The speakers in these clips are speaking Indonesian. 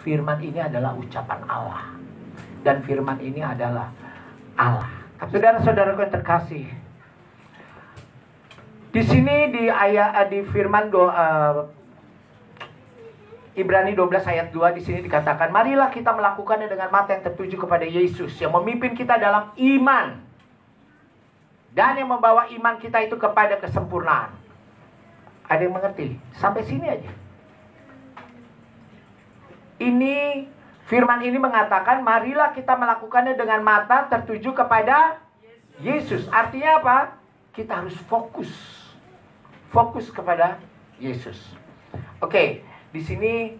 firman ini adalah ucapan Allah. Dan firman ini adalah Allah. Saudara-saudaraku yang terkasih, di sini di firman Ibrani 12 ayat 2 di sini dikatakan, marilah kita melakukannya dengan mata yang tertuju kepada Yesus yang memimpin kita dalam iman dan yang membawa iman kita itu kepada kesempurnaan. Ada yang mengerti? Sampai sini aja. Ini firman ini mengatakan, marilah kita melakukannya dengan mata tertuju kepada Yesus. Artinya apa? Kita harus fokus kepada Yesus. Oke, di sini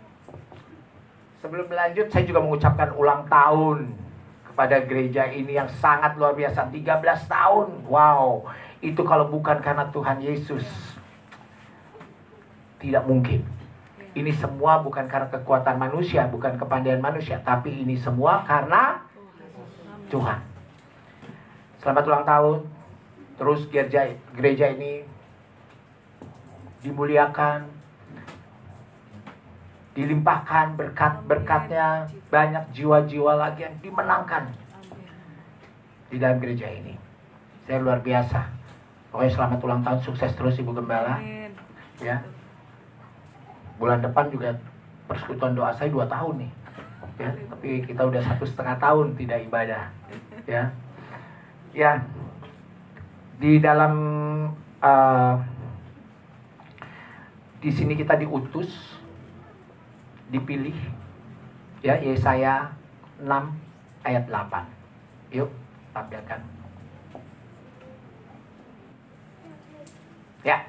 sebelum lanjut saya juga mengucapkan ulang tahun kepada gereja ini yang sangat luar biasa, 13 tahun. Wow, itu kalau bukan karena Tuhan Yesus tidak mungkin. Ini semua bukan karena kekuatan manusia, bukan kepandaian manusia, tapi ini semua karena Tuhan. Selamat ulang tahun. Terus gereja ini dimuliakan, dilimpahkan berkat-berkatnya, banyak jiwa-jiwa lagi yang dimenangkan di dalam gereja ini. Saya luar biasa. Pokoknya selamat ulang tahun, sukses terus Ibu Gembala. Ya. Bulan depan juga persekutuan doa saya 2 tahun nih. Ya, tapi kita udah 1,5 tahun tidak ibadah. Ya. Ya. Di dalam di sini kita diutus, dipilih, ya, Yesaya 6 ayat 8. Yuk, tampilkan. Ya,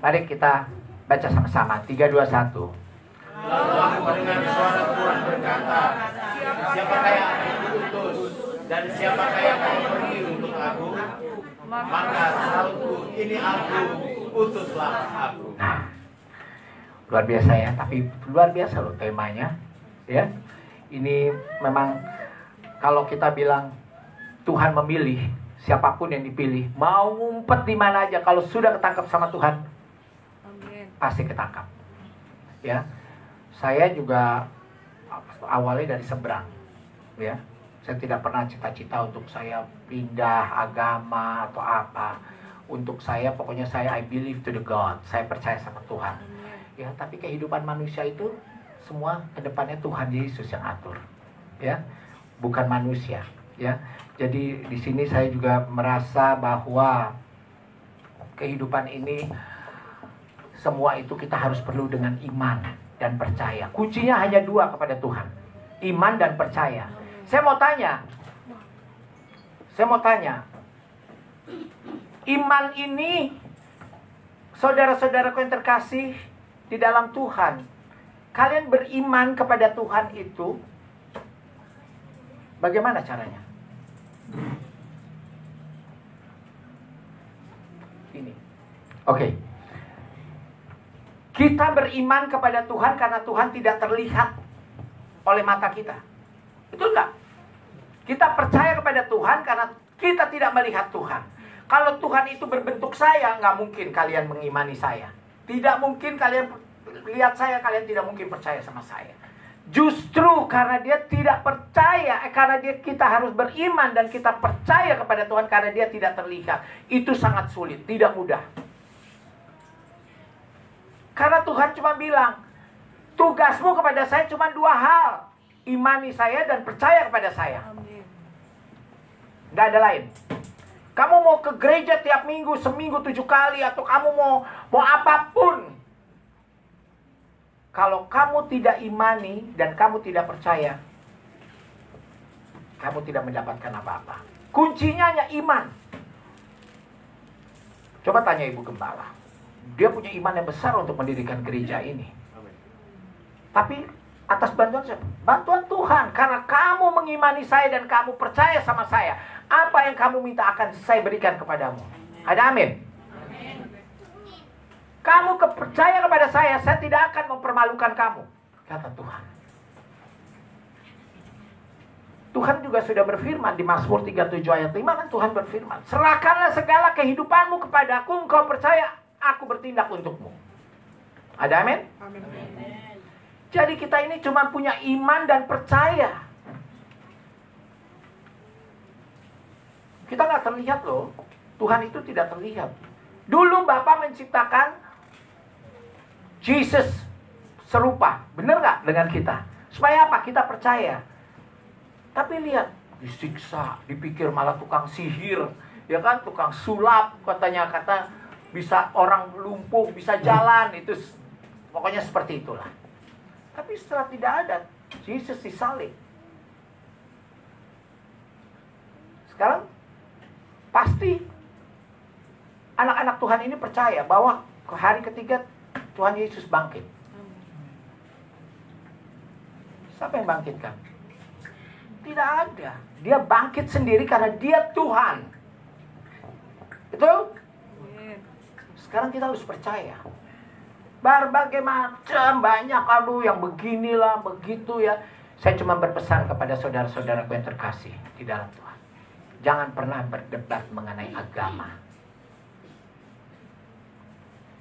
mari kita baca sama-sama. 3, 2, 1. Lalu aku mendengar suara Tuhan berkata, siapakah yang aku utus dan siapakah yang mau pergi untuk aku? Maka sahutku, ini aku, utuslah aku. Nah, luar biasa ya, tapi luar biasa loh temanya, ya. Ini memang kalau kita bilang Tuhan memilih, siapapun yang dipilih, mau ngumpet di mana aja, kalau sudah ketangkap sama Tuhan, pasti ketangkap. Ya, saya juga awalnya dari seberang, ya. Saya tidak pernah cita-cita untuk saya pindah agama atau apa. Untuk saya, pokoknya saya I believe to the God. Saya percaya sama Tuhan. Ya, tapi kehidupan manusia itu semua kedepannya Tuhan Yesus yang atur, ya, bukan manusia, ya. Jadi di sini saya juga merasa bahwa kehidupan ini semua itu kita harus perlu dengan iman dan percaya. Kuncinya hanya 2 kepada Tuhan, iman dan percaya. Saya mau tanya, iman ini, saudara-saudaraku yang terkasih di dalam Tuhan, kalian beriman kepada Tuhan itu bagaimana caranya? Ini. Oke. Kita beriman kepada Tuhan karena Tuhan tidak terlihat oleh mata kita. Betul nggak? Kita percaya kepada Tuhan karena kita tidak melihat Tuhan. Kalau Tuhan itu berbentuk saya, nggak mungkin kalian mengimani saya. Tidak mungkin kalian lihat saya, kalian tidak mungkin percaya sama saya. Justru karena dia tidak percaya, karena kita harus beriman dan kita percaya kepada Tuhan karena dia tidak terlihat. Itu sangat sulit, tidak mudah. Karena Tuhan cuma bilang, tugasmu kepada saya cuma 2 hal. Imani saya dan percaya kepada saya. Nggak ada lain. Kamu mau ke gereja tiap minggu, seminggu 7 kali, atau kamu mau apapun. Kalau kamu tidak imani dan kamu tidak percaya, kamu tidak mendapatkan apa-apa. Kuncinya hanya iman. Coba tanya Ibu Gembala. Dia punya iman yang besar untuk mendirikan gereja ini. Tapi atas bantuan siapa? Bantuan Tuhan. Karena kamu mengimani saya dan kamu percaya sama saya, apa yang kamu minta akan saya berikan kepadamu. Ada amin? Kamu percaya kepada saya tidak akan mempermalukan kamu, kata Tuhan. Tuhan juga sudah berfirman di Mazmur 37 ayat 5 kan, Tuhan berfirman, serahkanlah segala kehidupanmu kepadaku, engkau percaya, aku bertindak untukmu. Ada amin? Amin. Jadi kita ini cuma punya iman dan percaya. Kita nggak terlihat loh. Tuhan itu tidak terlihat. Dulu Bapa menciptakan Jesus serupa. Benar nggak dengan kita? Supaya apa? Kita percaya. Tapi lihat, disiksa, dipikir malah tukang sihir. Ya kan, tukang sulap. Katanya bisa orang lumpuh, bisa jalan. Itu pokoknya seperti itulah. Tapi setelah tidak ada, Yesus disalib. Sekarang pasti anak-anak Tuhan ini percaya bahwa hari ketiga Tuhan Yesus bangkit. Siapa yang bangkitkan? Tidak ada. Dia bangkit sendiri karena dia Tuhan. Betul? Sekarang kita harus percaya. Berbagai macam, banyak yang beginilah, begitu ya. Saya cuma berpesan kepada saudara-saudaraku yang terkasih di dalam Tuhan. Jangan pernah berdebat mengenai agama.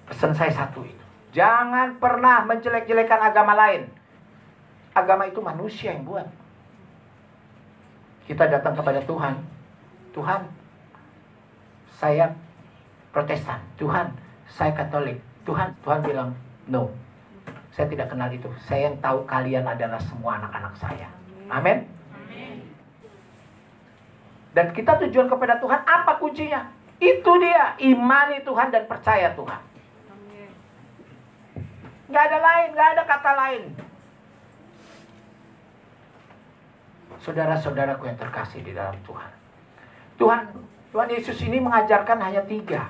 Pesan saya satu itu. Jangan pernah menjelek-jelekan agama lain. Agama itu manusia yang buat. Kita datang kepada Tuhan. Tuhan, saya Protestan. Tuhan, saya Katolik. Tuhan bilang, no. Saya tidak kenal itu. Saya yang tahu kalian adalah semua anak-anak saya. Amin. Dan kita tujuan kepada Tuhan, apa kuncinya? Itu dia, imani Tuhan dan percaya Tuhan. Nggak ada lain, nggak ada kata lain. Saudara-saudaraku yang terkasih di dalam Tuhan. Tuhan Yesus ini mengajarkan hanya 3.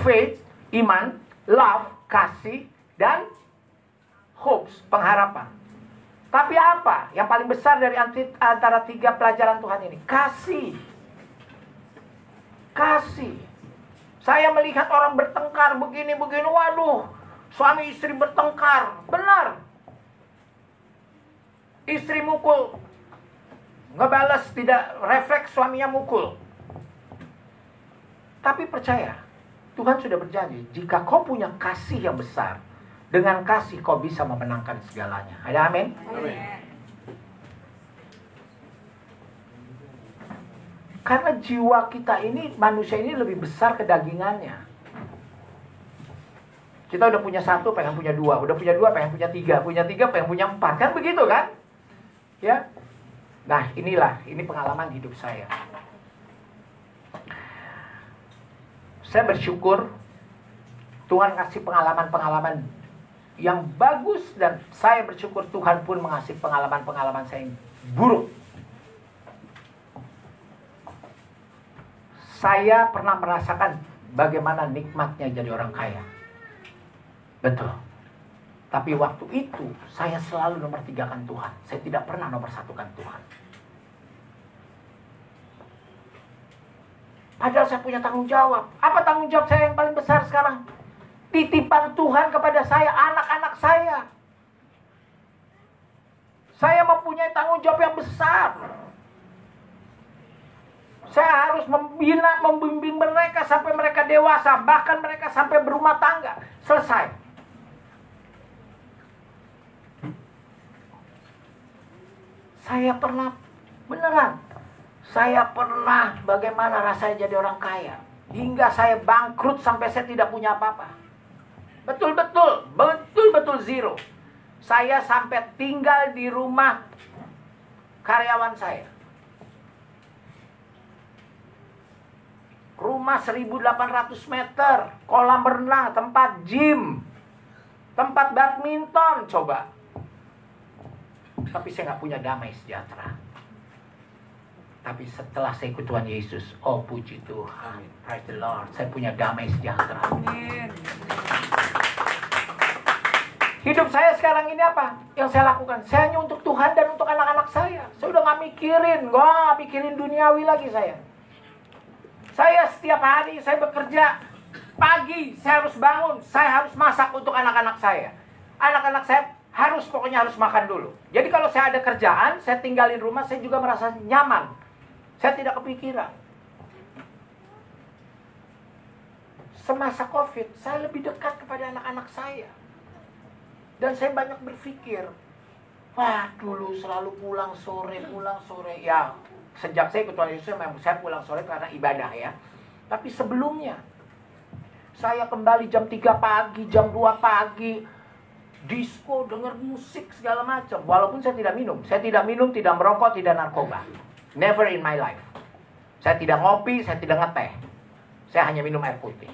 Faith, iman, love, kasih, dan hopes, pengharapan. Tapi apa yang paling besar dari antara 3 pelajaran Tuhan ini? Kasih. Kasih. Saya melihat orang bertengkar begini-begini, waduh, suami istri bertengkar. Benar. Istri mukul, ngebalas, tidak refleks, suaminya mukul. Tapi percaya, Tuhan sudah berjanji, jika kau punya kasih yang besar, dengan kasih kau bisa memenangkan segalanya. Ada amin? Amin. Karena jiwa kita ini, manusia ini lebih besar kedagingannya. Kita udah punya 1, pengen punya 2. Udah punya 2, pengen punya 3. Punya 3, pengen punya 4. Kan begitu kan? Ya. Nah, ini pengalaman hidup saya. Saya bersyukur Tuhan kasih pengalaman-pengalaman yang bagus, dan saya bersyukur Tuhan pun mengasih pengalaman-pengalaman saya yang buruk. Saya pernah merasakan bagaimana nikmatnya jadi orang kaya. Betul. Tapi waktu itu saya selalu nomor 3-kan Tuhan. Saya tidak pernah nomor 1-kan Tuhan. Padahal saya punya tanggung jawab. Apa tanggung jawab saya yang paling besar sekarang? Titipan Tuhan kepada saya, anak-anak saya. Saya mempunyai tanggung jawab yang besar. Saya harus membina, membimbing mereka sampai mereka dewasa. Bahkan mereka sampai berumah tangga. Selesai. Saya pernah, beneran. Saya pernah bagaimana rasanya jadi orang kaya. Hingga saya bangkrut sampai saya tidak punya apa-apa. Betul-betul zero. Saya sampai tinggal di rumah karyawan saya. Rumah 1.800 meter, kolam renang, tempat gym, tempat badminton, coba. Tapi saya nggak punya damai sejahtera. Tapi setelah saya ikut Tuhan Yesus, oh puji Tuhan, praise the Lord, saya punya damai sejahtera. Amin. Hidup saya sekarang ini apa? Yang saya lakukan, saya hanya untuk Tuhan dan untuk anak-anak saya. Saya udah nggak mikirin duniawi lagi saya. Saya setiap hari saya bekerja, pagi saya harus bangun, saya harus masak untuk anak-anak saya. Anak-anak saya pokoknya harus makan dulu. Jadi kalau saya ada kerjaan, saya tinggalin rumah, saya juga merasa nyaman. Saya tidak kepikiran. Semasa COVID, saya lebih dekat kepada anak-anak saya. Dan saya banyak berpikir, wah dulu selalu pulang sore. Ya, sejak saya ikut Tuhan Yesus, memang saya pulang sore karena ibadah ya. Tapi sebelumnya, saya kembali jam 3 pagi, jam 2 pagi, disco, denger musik segala macam. Walaupun saya tidak minum, tidak merokok, tidak narkoba. Never in my life. Saya tidak ngopi, saya tidak ngeteh. Saya hanya minum air putih.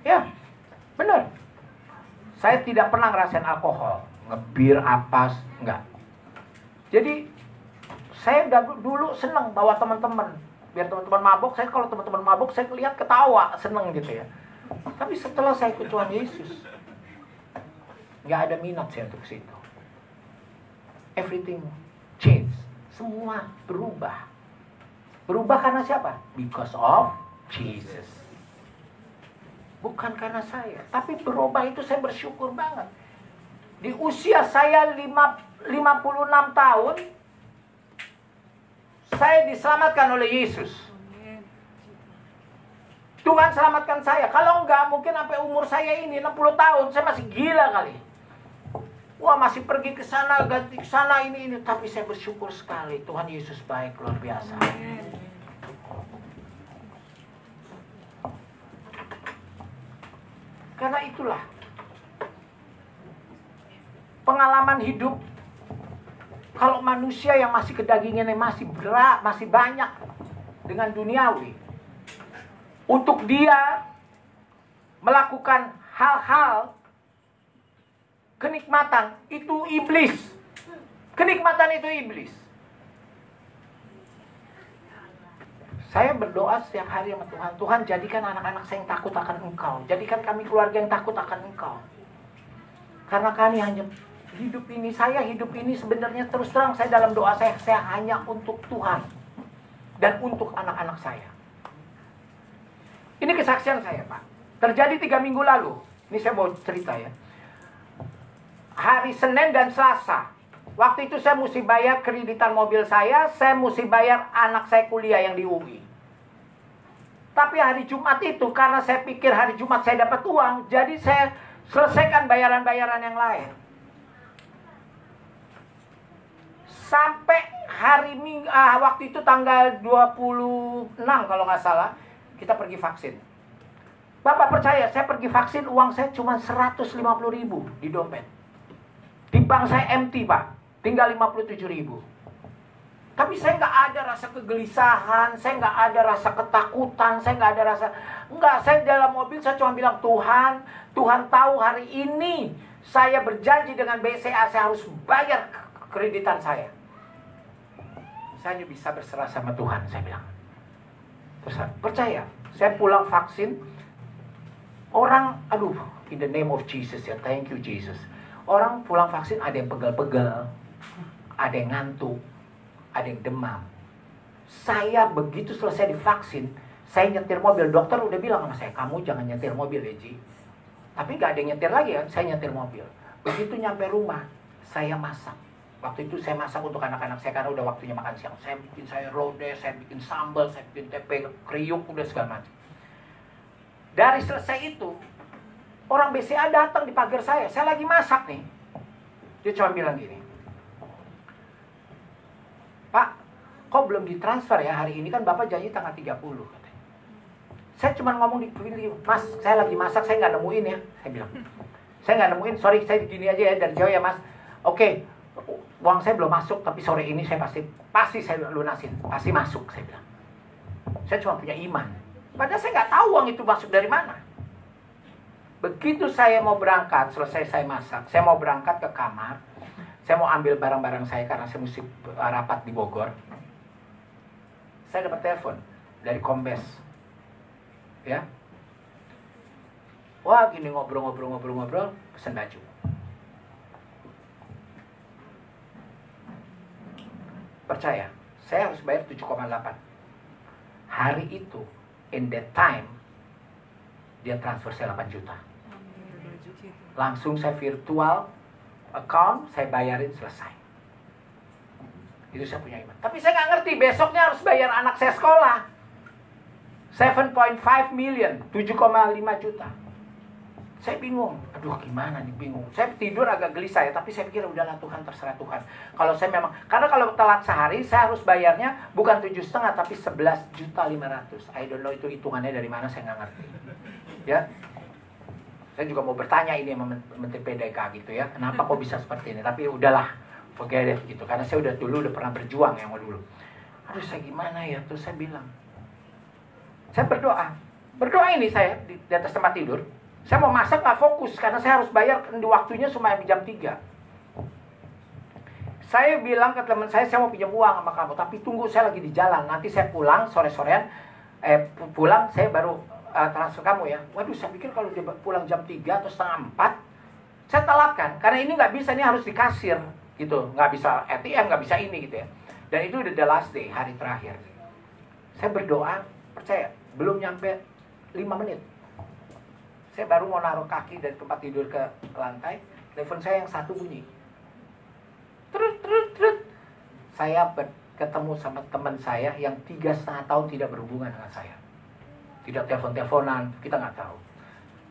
Ya, benar. Saya tidak pernah ngerasain alkohol, ngebir, ampas, enggak. Jadi, saya dulu senang bawa teman-teman. Biar teman-teman mabok, kalau teman-teman mabok, saya lihat ketawa, senang gitu ya. Tapi setelah saya ikut Tuhan Yesus, nggak ada minat saya untuk situ. Everything change. Semua berubah. Berubah karena siapa? Because of Jesus. Bukan karena saya. Tapi berubah itu saya bersyukur banget. Di usia saya 56 tahun, saya diselamatkan oleh Yesus. Tuhan selamatkan saya. Kalau enggak, mungkin sampai umur saya ini 60 tahun, saya masih gila kali. Wah, masih pergi ke sana, ganti ke sana, ini. Tapi saya bersyukur sekali. Tuhan Yesus baik, luar biasa. Karena itulah pengalaman hidup. Kalau manusia yang masih kedagingannya masih berat, masih banyak dengan duniawi, untuk dia melakukan hal-hal kenikmatan, itu iblis. Kenikmatan itu iblis. Saya berdoa setiap hari sama Tuhan. Tuhan, jadikan anak-anak saya yang takut akan Engkau. Jadikan kami keluarga yang takut akan Engkau. Karena kami hanya hidup ini, saya hidup ini sebenarnya terus terang saya dalam doa saya hanya untuk Tuhan. Dan untuk anak-anak saya. Ini kesaksian saya, Pak. Terjadi 3 minggu lalu. Ini saya mau cerita ya. Hari Senin dan Selasa. Waktu itu saya mesti bayar kreditan mobil saya mesti bayar anak saya kuliah yang di UI. Tapi hari Jumat itu, karena saya pikir hari Jumat saya dapat uang, jadi saya selesaikan bayaran-bayaran yang lain. Sampai hari waktu itu tanggal 26 kalau nggak salah, kita pergi vaksin. Bapak percaya, saya pergi vaksin, uang saya cuma 150.000 di dompet. Di bank saya empty, Pak. Tinggal 57.000. Tapi saya nggak ada rasa kegelisahan, saya nggak ada rasa ketakutan, saya nggak ada rasa... saya dalam mobil, saya cuma bilang, Tuhan tahu hari ini saya berjanji dengan BCA, saya harus bayar kreditan saya. Saya hanya bisa berserah sama Tuhan, saya bilang. Percaya, saya pulang vaksin, orang, in the name of Jesus ya, thank you Jesus. Orang pulang vaksin ada yang pegal-pegal, ada yang ngantuk, ada yang demam. Saya begitu selesai divaksin, saya nyetir mobil. Dokter udah bilang sama saya, kamu jangan nyetir mobil ya, Ji. Tapi gak ada yang nyetir lagi kan, saya nyetir mobil. Begitu nyampe rumah, saya masak. Waktu itu saya masak untuk anak-anak saya karena udah waktunya makan siang. Saya bikin sayur lodeh, saya bikin sambal, saya bikin tempe, kriuk, udah segala macam. Dari selesai itu, orang BCA datang di pagar saya lagi masak nih. Dia cuma bilang gini, Pak, kok belum ditransfer ya hari ini, kan Bapak janji tanggal 30 katanya. Saya cuma ngomong di Mas, saya lagi masak, saya nggak nemuin ya. Saya bilang, saya nggak nemuin, sorry, saya gini aja ya, dari jauh ya Mas. Oke, uang saya belum masuk, tapi sore ini saya pasti saya lunasin, pasti masuk, saya bilang. Saya cuma punya iman. Padahal saya nggak tahu uang itu masuk dari mana. Begitu saya mau berangkat, selesai saya masak, saya mau berangkat ke kamar, saya mau ambil barang-barang saya karena saya mesti rapat di Bogor. Saya dapat telepon dari Kombes. Ya. Wah, gini ngobrol, pesen baju. Percaya, saya harus bayar 7,8. Hari itu, in that time, dia transfer saya 8 juta. Langsung saya virtual account, saya bayarin, selesai. Itu saya punya iman. Tapi saya nggak ngerti, besoknya harus bayar anak saya sekolah. 7.5 million, 7,5 juta. Saya bingung, aduh gimana nih, bingung. Saya tidur agak gelisah ya, tapi saya pikir udahlah Tuhan, terserah Tuhan. Kalau saya memang, karena kalau telat sehari, saya harus bayarnya bukan 7,5 tapi 11.500.000. I don't know itu hitungannya dari mana, saya nggak ngerti. Ya, saya juga mau bertanya ini sama Menteri PDK gitu ya, kenapa kok bisa seperti ini? Tapi udahlah, forget it gitu. Karena saya udah pernah berjuang yang dulu. Aduh saya gimana ya, terus saya bilang, saya berdoa ini saya di atas tempat tidur. Saya mau masak gak fokus karena saya harus bayar di waktunya cuma jam 3. Saya bilang ke teman saya mau pinjam uang sama kamu, tapi tunggu, saya lagi di jalan. Nanti saya pulang sore-sorean, pulang saya baru transfer kamu ya. Waduh, saya pikir kalau dia pulang jam 3 atau setengah 4, saya telatkan. Karena ini nggak bisa, ini harus di kasir gitu. Nggak bisa ATM, nggak bisa ini gitu ya. Dan itu udah the last day, hari terakhir. Saya berdoa, percaya, belum nyampe 5 menit. Saya baru mau naruh kaki dari tempat tidur ke lantai, telepon saya yang satu bunyi. Terus. Saya ketemu sama teman saya yang 3,5 tahun tidak berhubungan dengan saya. Tidak telepon-teleponan, kita nggak tahu.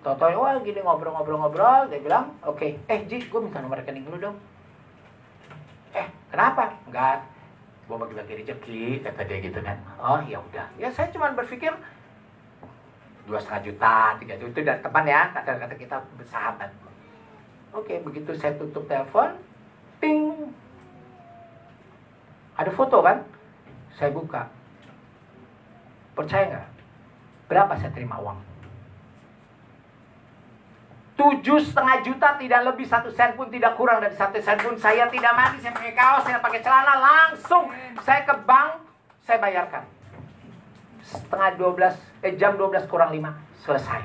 Tau-tau, wah gini ngobrol-ngobrol, dia bilang, oke, Ji, gue minta nomor rekening dulu dong. Kenapa? Enggak, gue bagi-bagi rezeki, kata dia gitu kan. Oh ya udah, ya saya cuma berpikir 2,5 juta, 3 juta, itu dari teman ya, kata-kata kita bersahabat. Oke, begitu saya tutup telepon, ping, ada foto kan, saya buka, percaya nggak? Berapa saya terima uang? 7,5 juta, tidak lebih 1 sen pun, tidak kurang dari 1 sen pun. Saya tidak mandi, saya pakai kaos, saya pakai celana, langsung saya ke bank, saya bayarkan. Jam 12 kurang 5 selesai.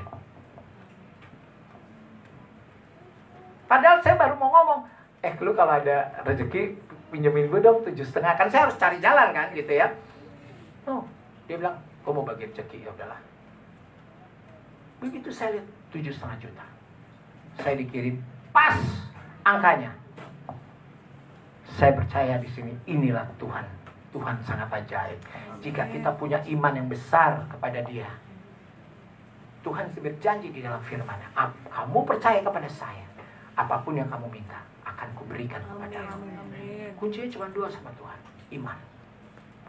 Padahal saya baru mau ngomong, lu kalau ada rezeki pinjemin gue dong 7,5, kan saya harus cari jalan kan gitu ya. Oh, dia bilang, gue mau bagi rezeki, ya udahlah. Begitu saya lihat 7,5 juta, saya dikirim pas angkanya. Saya percaya di sini inilah Tuhan. Tuhan sangat ajaib. Jika kita punya iman yang besar kepada Dia, Tuhan berjanji di dalam firman-Nya, kamu percaya kepada saya, apapun yang kamu minta akan kuberikan kepadamu. Kuncinya cuma 2 sama Tuhan, iman.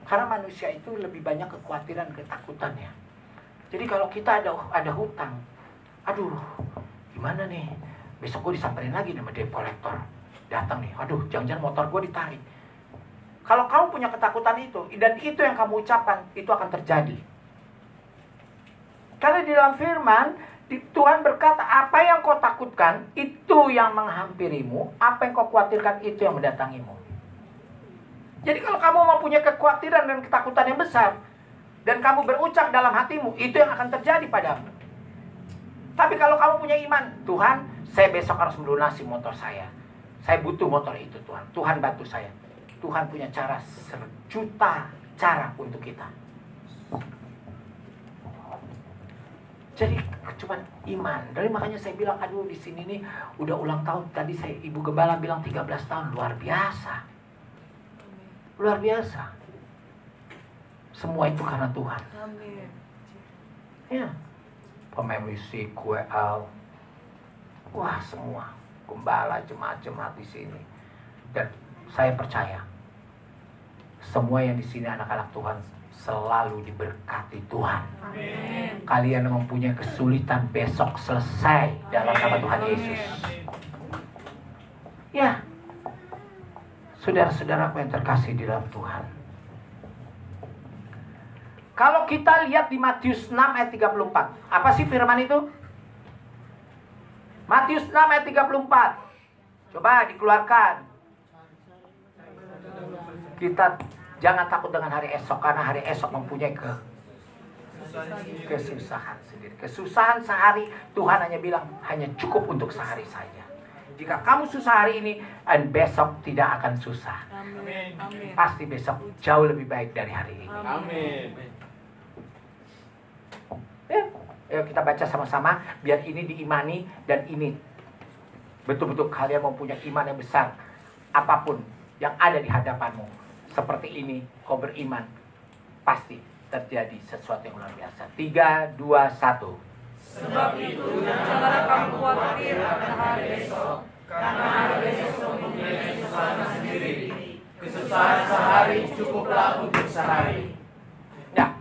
Karena manusia itu lebih banyak kekhawatiran, ketakutannya. Jadi kalau kita ada hutang, aduh, gimana nih? Besok gue disamperin lagi sama debt collector. Datang nih, aduh, jangan-jangan motor gue ditarik. Kalau kamu punya ketakutan itu, dan itu yang kamu ucapkan, itu akan terjadi. Karena di dalam firman, Tuhan berkata, apa yang kau takutkan, itu yang menghampirimu. Apa yang kau khawatirkan, itu yang mendatangimu. Jadi kalau kamu mau punya kekhawatiran dan ketakutan yang besar, dan kamu berucap dalam hatimu, itu yang akan terjadi padamu. Tapi kalau kamu punya iman, Tuhan, saya besok harus melunasi motor saya. Saya butuh motor itu, Tuhan. Tuhan bantu saya. Tuhan punya cara, 1.000.000 cara untuk kita. Jadi cuma iman. Dari makanya saya bilang, aduh di sini nih udah ulang tahun. Tadi Ibu Gembala bilang 13 tahun, luar biasa. Luar biasa. Semua itu karena Tuhan. Amin. Ya. Pemain musik, WL, wah semua gembala, jemaat-jemaat di sini. Dan saya percaya semua yang di sini anak-anak Tuhan selalu diberkati Tuhan. Amin. Kalian yang mempunyai kesulitan besok selesai dalam nama Tuhan Yesus. Ya, saudara-saudaraku yang terkasih di dalam Tuhan. Kalau kita lihat di Matius 6 ayat 34, apa sih firman itu? Matius 6 ayat 34. Coba dikeluarkan. Kita jangan takut dengan hari esok, karena hari esok mempunyai kesusahan sendiri. Kesusahan sehari, Tuhan hanya bilang hanya cukup untuk sehari saja. Jika kamu susah hari ini, dan besok tidak akan susah. Amin. Amin. Pasti besok jauh lebih baik dari hari ini. Amin. Ya, ayo kita baca sama-sama biar ini diimani dan ini betul-betul kalian mempunyai iman yang besar. Apapun yang ada di hadapanmu, seperti ini kau beriman, pasti terjadi sesuatu yang luar biasa. 3, 2, 1. Sebab itu janganlah kamu khawatir pada hari esok, karena hari esok mempunyai kesusahan sendiri. Kesusahan sehari cukuplah untuk sehari. Ya.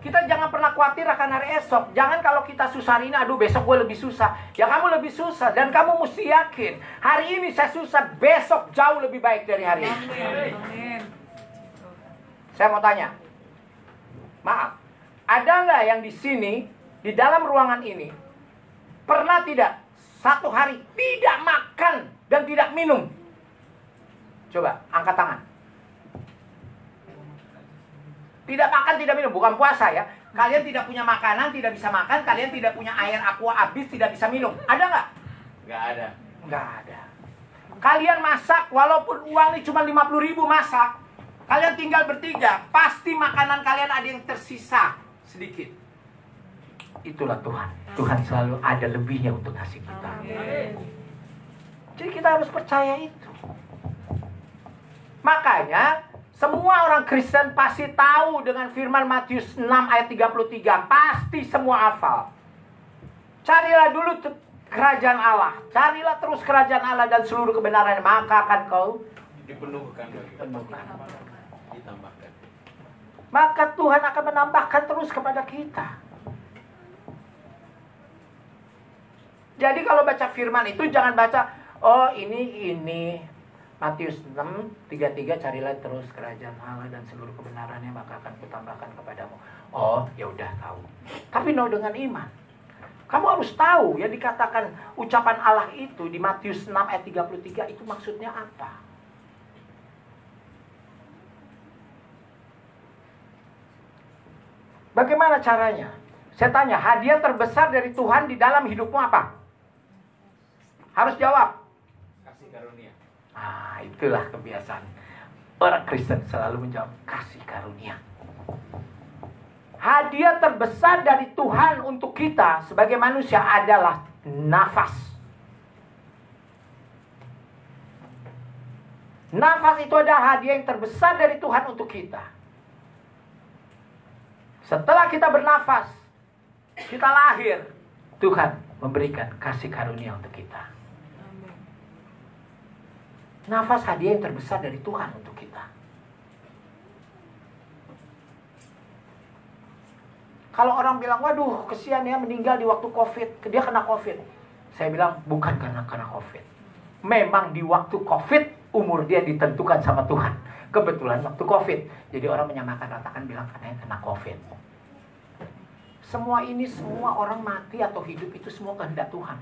Kita jangan pernah khawatir akan hari esok. Jangan kalau kita susah hari ini, aduh besok gue lebih susah. Ya kamu lebih susah. Dan kamu mesti yakin, hari ini saya susah, besok jauh lebih baik dari hari ini. Amin. Saya mau tanya, maaf, ada nggak yang di sini, di dalam ruangan ini, pernah tidak satu hari tidak makan dan tidak minum? Coba, angkat tangan. Tidak makan, tidak minum, bukan puasa ya. Kalian tidak punya makanan, tidak bisa makan. Kalian tidak punya air aqua habis, tidak bisa minum. Ada nggak? Nggak ada. Nggak ada. Kalian masak, walaupun uang ini cuma 50.000 masak. Kalian tinggal bertiga, pasti makanan kalian ada yang tersisa sedikit. Itulah Tuhan. Tuhan selalu ada lebihnya untuk kasih kita. Jadi kita harus percaya itu. Makanya semua orang Kristen pasti tahu dengan firman Matius 6 ayat 33. Pasti semua hafal. Carilah dulu kerajaan Allah. Carilah terus kerajaan Allah dan seluruh kebenaran, maka akan kau Dipenuhkan lagi. temukan. Ditambahkan. Maka Tuhan akan menambahkan terus kepada kita. Jadi kalau baca firman itu jangan baca, oh ini Matius 6:33, carilah terus kerajaan Allah dan seluruh kebenarannya, maka akan kutambahkan kepadamu. Oh, ya udah tahu. Tapi dengan iman. Kamu harus tahu yang dikatakan ucapan Allah itu di Matius 6 ayat 33 itu maksudnya apa. Bagaimana caranya? Saya tanya, hadiah terbesar dari Tuhan di dalam hidupmu apa? Harus jawab. Kasih karunia. Ah, itulah kebiasaan. Orang Kristen selalu menjawab kasih karunia. Hadiah terbesar dari Tuhan untuk kita sebagai manusia adalah nafas. Nafas itu adalah hadiah yang terbesar dari Tuhan untuk kita. Setelah kita bernafas, kita lahir, Tuhan memberikan kasih karunia untuk kita. Nafas hadiah yang terbesar dari Tuhan untuk kita. Kalau orang bilang, waduh kesian ya meninggal di waktu COVID, dia kena COVID. Saya bilang, bukan karena kena COVID. Memang di waktu COVID, umur dia ditentukan sama Tuhan. Kebetulan waktu COVID. Jadi orang menyamakan ratakan bilang, karena kena COVID. Semua ini, semua orang mati atau hidup itu semua kehendak Tuhan.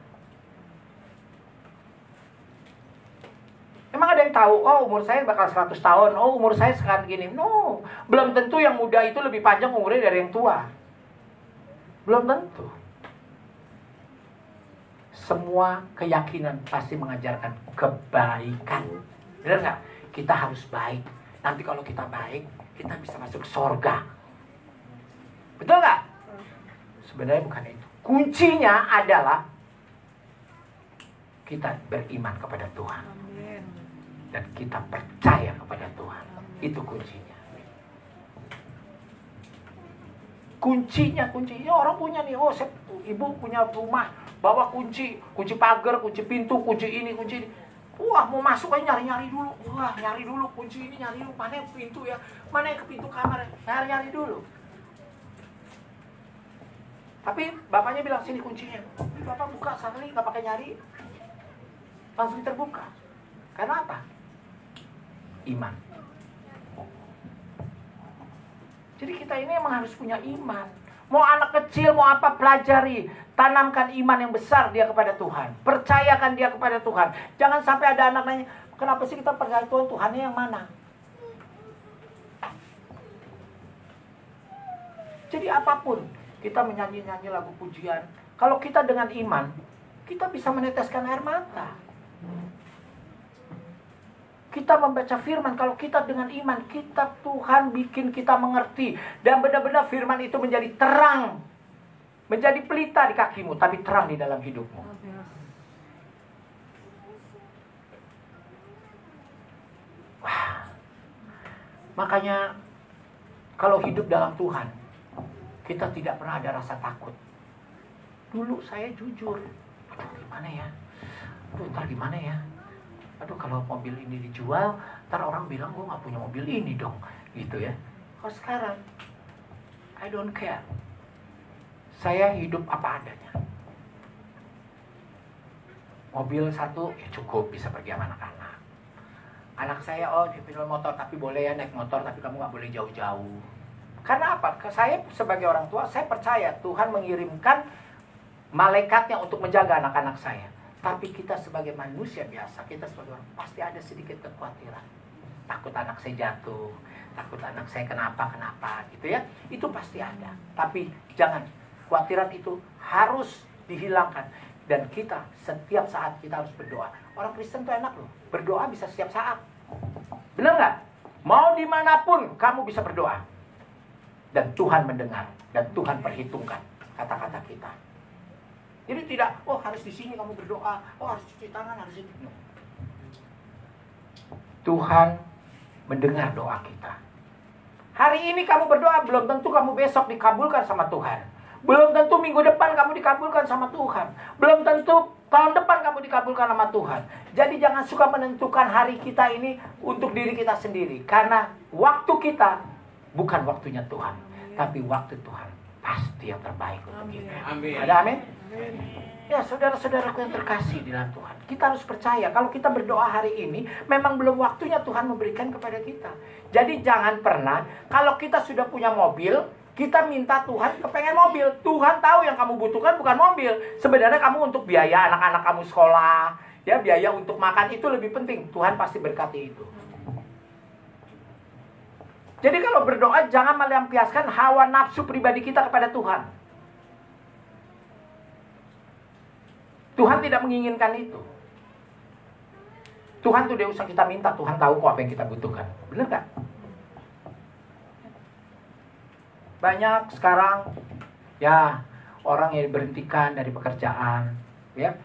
Emang ada yang tahu, oh umur saya bakal 100 tahun, oh umur saya sekarang gini. No, belum tentu yang muda itu lebih panjang umurnya dari yang tua. Belum tentu. Semua keyakinan pasti mengajarkan kebaikan. Benar nggak? Kita harus baik. Nanti kalau kita baik, kita bisa masuk surga. Betul nggak? Sebenarnya bukan itu. Kuncinya adalah kita beriman kepada Tuhan. Dan kita percaya kepada Tuhan. Itu kuncinya. Kuncinya orang punya nih. Oh, ibu punya rumah, bawa kunci pagar, kunci pintu, kunci ini. Wah, mau masuk aja nyari-nyari dulu. Wah, nyari dulu kunci ini, nyari dulu. Mana yang pintu ya? Mana yang ke pintu kamar? Nyari dulu. Tapi bapaknya bilang, sini kuncinya. Bapak buka sekali, nggak pakai nyari. Langsung terbuka. Karena apa? Iman. Jadi kita ini emang harus punya iman. Mau anak kecil, mau apa, pelajari. Tanamkan iman yang besar dia kepada Tuhan. Percayakan dia kepada Tuhan. Jangan sampai ada anak nanya, kenapa sih kita percaya Tuhan? Tuhannya yang mana? Jadi apapun, kita menyanyi-nyanyi lagu pujian. Kalau kita dengan iman, kita bisa meneteskan air mata. Kita membaca firman, kalau kita dengan iman, Tuhan bikin kita mengerti. Dan benar-benar firman itu menjadi terang. Menjadi pelita di kakimu, tapi terang di dalam hidupmu. Wah. Makanya, kalau hidup dalam Tuhan, kita tidak pernah ada rasa takut. Dulu saya jujur, aduh gimana ya? Aduh ntar gimana ya? Aduh kalau mobil ini dijual, ntar orang bilang gue gak punya mobil ini dong. Gitu ya. Kalau sekarang, I don't care. Saya hidup apa adanya. Mobil satu, ya cukup bisa pergi sama anak-anak. Anak saya, oh dia punya motor, tapi boleh ya naik motor, tapi kamu gak boleh jauh-jauh. Karena apa? Saya sebagai orang tua, saya percaya Tuhan mengirimkan malaikatnya untuk menjaga anak-anak saya. Tapi kita sebagai manusia biasa, kita sebagai orang, pasti ada sedikit kekhawatiran. Takut anak saya jatuh, takut anak saya kenapa, gitu ya. Itu pasti ada. Tapi jangan, kekhawatiran itu harus dihilangkan. Dan kita setiap saat kita harus berdoa. Orang Kristen itu enak loh, berdoa bisa setiap saat. Benar nggak? Mau dimanapun kamu bisa berdoa. Dan Tuhan mendengar. Dan Tuhan perhitungkan kata-kata kita. Jadi tidak, oh harus di sini kamu berdoa. Oh harus cuci tangan, harus ini. No. Tuhan mendengar doa kita. Hari ini kamu berdoa, belum tentu kamu besok dikabulkan sama Tuhan. Belum tentu minggu depan kamu dikabulkan sama Tuhan. Belum tentu tahun depan kamu dikabulkan sama Tuhan. Jadi jangan suka menentukan hari kita ini untuk diri kita sendiri. Karena waktu kita bukan waktunya Tuhan, tapi waktu Tuhan pasti yang terbaik untuk kita. Amin. Ada amin? Ya saudara-saudaraku yang terkasih di dalam Tuhan, kita harus percaya kalau kita berdoa hari ini memang belum waktunya Tuhan memberikan kepada kita. Jadi jangan pernah kalau kita sudah punya mobil, kita minta Tuhan kepengen mobil. Tuhan tahu yang kamu butuhkan bukan mobil. Sebenarnya kamu untuk biaya anak-anak kamu sekolah, ya biaya untuk makan itu lebih penting. Tuhan pasti berkati itu. Jadi kalau berdoa jangan melampiaskan hawa nafsu pribadi kita kepada Tuhan. Tuhan tidak menginginkan itu. Tuhan tuh dia usah kita minta, Tuhan tahu kok apa yang kita butuhkan. Benar gak? Banyak sekarang ya orang yang diberhentikan dari pekerjaan, ya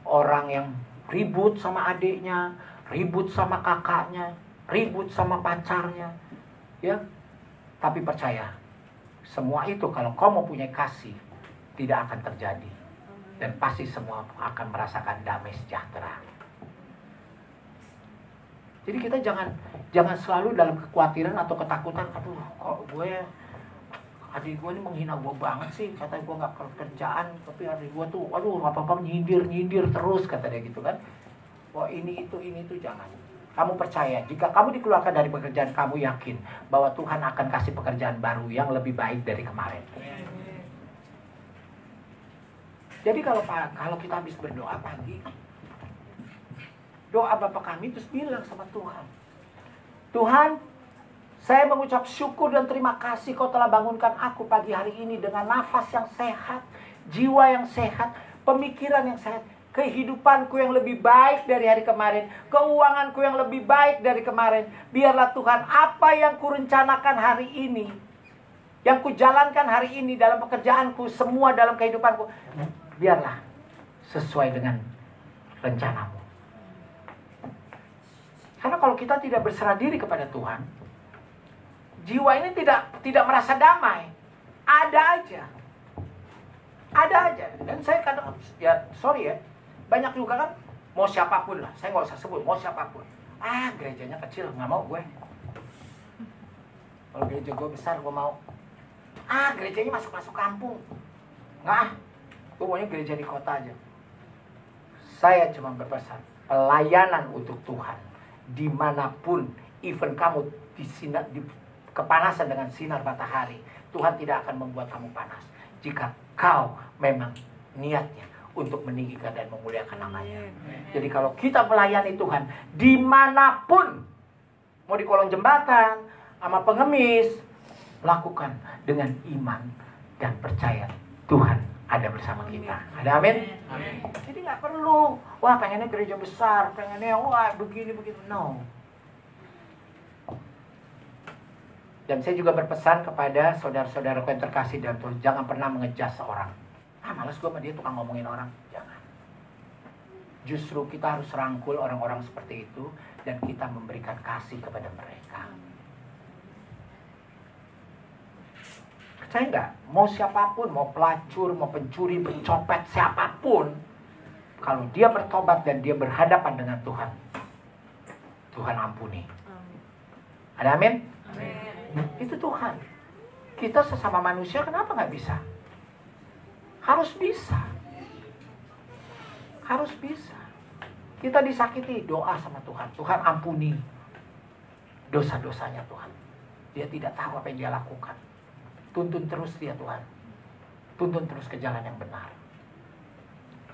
orang yang ribut sama adiknya, ribut sama kakaknya, ribut sama pacarnya, ya. Tapi percaya, semua itu kalau kau mau punya kasih tidak akan terjadi, dan pasti semua akan merasakan damai sejahtera. Jadi kita jangan selalu dalam kekhawatiran atau ketakutan. Aduh, kok adik gue ini menghina gue banget sih, kata gue gak kerjaan, tapi adik gue tuh, aduh apa-apa nyindir terus, kata dia gitu kan. Wah ini itu jangan. Kamu percaya, jika kamu dikeluarkan dari pekerjaan, kamu yakin bahwa Tuhan akan kasih pekerjaan baru yang lebih baik dari kemarin. Jadi kalau kita habis berdoa pagi, doa Bapa kami terus bilang sama Tuhan, Tuhan, saya mengucap syukur dan terima kasih kau telah bangunkan aku pagi hari ini dengan nafas yang sehat, jiwa yang sehat, pemikiran yang sehat, kehidupanku yang lebih baik dari hari kemarin, keuanganku yang lebih baik dari kemarin. Biarlah Tuhan apa yang kurencanakan hari ini, yang kujalankan hari ini dalam pekerjaanku, semua dalam kehidupanku, biarlah sesuai dengan rencanamu. Karena kalau kita tidak berserah diri kepada Tuhan, jiwa ini tidak merasa damai. Ada aja. Dan saya kadang, ya sorry ya, banyak juga kan, mau siapapun lah, saya nggak usah sebut, mau siapapun. Gerejanya kecil, nggak mau gue. Kalau gereja gue besar, gue mau. Gerejanya masuk kampung. Nggak, gue maunya gereja di kota aja. Saya cuma berpesan, pelayanan untuk Tuhan. Dimanapun, even kamu kepanasan dengan sinar matahari, Tuhan tidak akan membuat kamu panas. Jika kau memang niatnya untuk meninggikan dan memuliakan namanya. Jadi kalau kita melayani Tuhan, dimanapun, mau di kolong jembatan, sama pengemis, lakukan dengan iman dan percaya Tuhan ada bersama kita. Ada amin? Amin. Jadi nggak perlu, wah pengennya gereja besar, pengennya wah begini. No. Dan saya juga berpesan kepada saudara-saudaraku yang terkasih dan Tuhan, jangan pernah mengejas seorang. Malas gue sama dia tukang ngomongin orang. Jangan. Justru kita harus rangkul orang-orang seperti itu dan kita memberikan kasih kepada mereka. Percaya nggak? Mau siapapun, mau pelacur, mau pencuri, pencopet, siapapun, kalau dia bertobat dan dia berhadapan dengan Tuhan, Tuhan ampuni. Ada amin? Itu Tuhan. Kita sesama manusia kenapa nggak bisa? Harus bisa. Harus bisa. Kita disakiti, doa sama Tuhan. Tuhan ampuni dosa-dosanya Tuhan. Dia tidak tahu apa yang dia lakukan. Tuntun terus dia Tuhan. Tuntun terus ke jalan yang benar.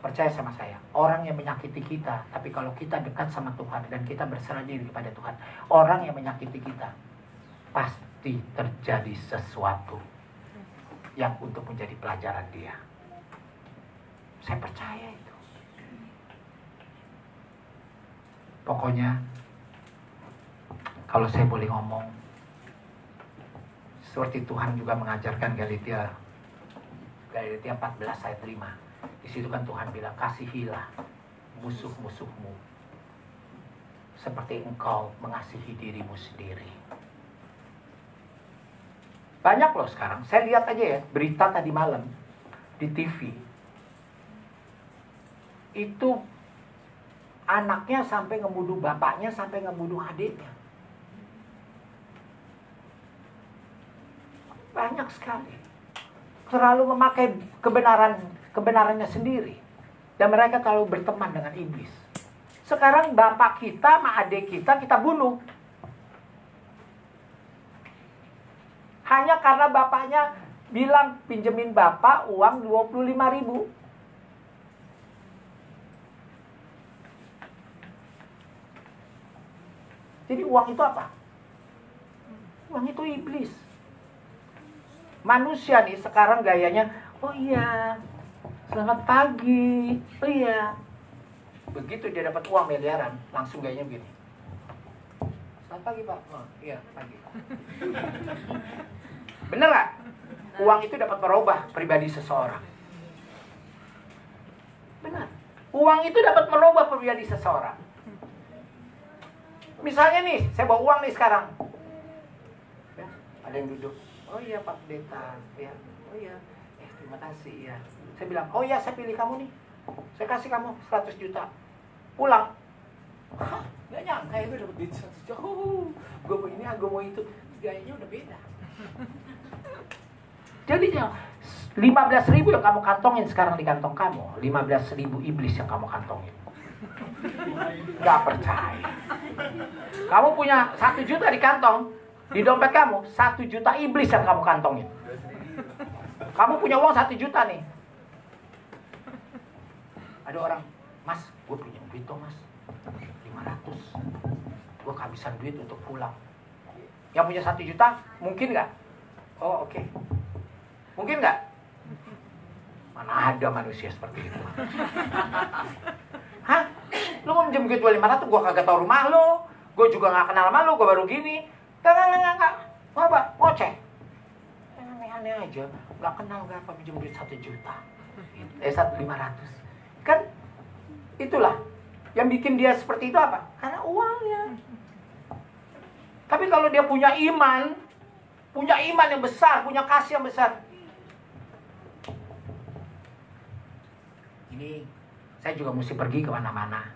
Percaya sama saya, orang yang menyakiti kita, tapi kalau kita dekat sama Tuhan dan kita berserah diri kepada Tuhan, orang yang menyakiti kita, pasti terjadi sesuatu yang untuk menjadi pelajaran dia. Saya percaya itu. Pokoknya, kalau saya boleh ngomong, seperti Tuhan juga mengajarkan Galatia 14 ayat 5. Di situ kan Tuhan bilang, kasihilah musuh-musuhmu seperti engkau mengasihi dirimu sendiri. Banyak loh sekarang. Saya lihat aja ya, berita tadi malam di TV. Itu anaknya sampai ngebunuh bapaknya, sampai ngebunuh adiknya. Banyak sekali. Terlalu memakai kebenarannya sendiri. Dan mereka terlalu berteman dengan iblis. Sekarang bapak kita sama adik kita bunuh. Hanya karena bapaknya bilang pinjemin bapak uang 25.000. Jadi uang itu apa? Uang itu iblis. Manusia nih sekarang gayanya, oh iya, selamat pagi, oh iya. Begitu dia dapat uang miliaran, langsung gayanya begini. Selamat pagi Pak. Oh, iya, pagi. Bener gak? Uang itu dapat merubah pribadi seseorang. Benar. Uang itu dapat merubah pribadi seseorang. Misalnya nih, saya bawa uang nih sekarang. Ya, ada yang duduk. Oh iya Pak Pendeta, ya. Oh iya. Terima kasih ya. Saya bilang, oh iya saya pilih kamu nih. Saya kasih kamu 100 juta. Pulang. Hah, gak nyangka ya gue dapet duit 100 juta. Gue mau ini, gue mau itu. Gayanya udah beda. Jadi 15.000 yang kamu kantongin sekarang di kantong kamu. 15.000 iblis yang kamu kantongin. Gak percaya. Kamu punya 1 juta di kantong. Di dompet kamu 1 juta iblis yang kamu kantongin. Kamu punya uang 1 juta nih. Ada orang, Mas, gue punya duit dong Mas, 500. Gue kehabisan duit untuk pulang. Yang punya 1 juta, mungkin gak? Oh oke. Mungkin gak? Mana ada manusia seperti itu. Hah? Lu mau minjem duit gue 500, gue kagak tau rumah lu. Gue juga gak kenal sama lu, gue baru gini. Enggak. Mau apa? Ngoceh. Aneh-aneh aja. Gak kenal gak apa pinjam duit 1 juta. 500. Kan itulah. Yang bikin dia seperti itu apa? Karena uangnya. Tapi kalau dia punya iman yang besar, punya kasih yang besar. Ini, saya juga mesti pergi kemana-mana.